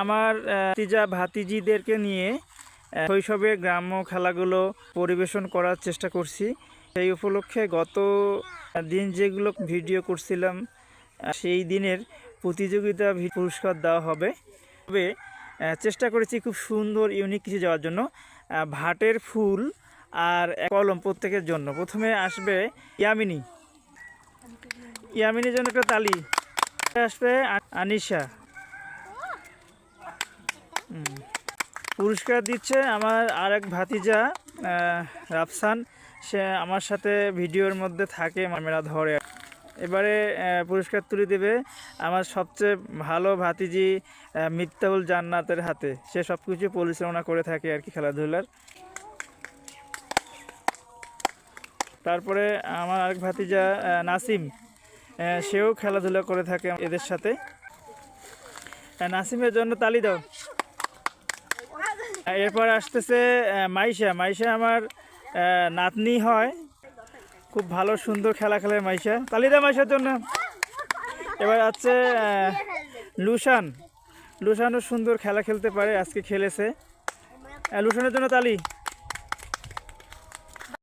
আমার ভাতিজিদেরকে নিয়ে শৈশবের গ্রাম্য খেলাগুলো পরিবেশন করার চেষ্টা করছি। সেই উপলক্ষে গত দিন যেগুলো ভিডিও করছিলাম সেই দিনের প্রতিযোগিতা পুরস্কার দেওয়া হবে। তবে চেষ্টা করেছি খুব সুন্দর ইউনিক কিছু যাওয়ার জন্য। ভাটের ফুল আর কলম প্রত্যেকের জন্য। প্রথমে আসবে ইয়ামিনীর জন্য একটা তালি। আসবে আনিশা। পুরস্কার দিচ্ছে আমার আরেক ভাতিজা রাফসান। সে আমার সাথে ভিডিওর মধ্যে থাকে, ক্যামেরা ধরে। এবারে পুরস্কার তুলে দেবে আমার সবচেয়ে ভালো ভাতিজি মিফতাহুল জান্নাতের হাতে। সে সব কিছু পরিচালনা করে থাকে আর কি, খেলাধুলার। তারপরে আমার আরেক ভাতিজা নাসিম, সেও খেলাধুলা করে থাকে এদের সাথে। নাসিমের জন্য তালি দাও। এরপর আসতেছে মাইশা আমার নাতনি হয়, খুব ভালো সুন্দর খেলা খেলে মাইশা। তালি দাও মাইশার জন্য। এবার আছে লুসানও সুন্দর খেলা খেলতে পারে, আজকে খেলেছে। লুসানের জন্য তালি।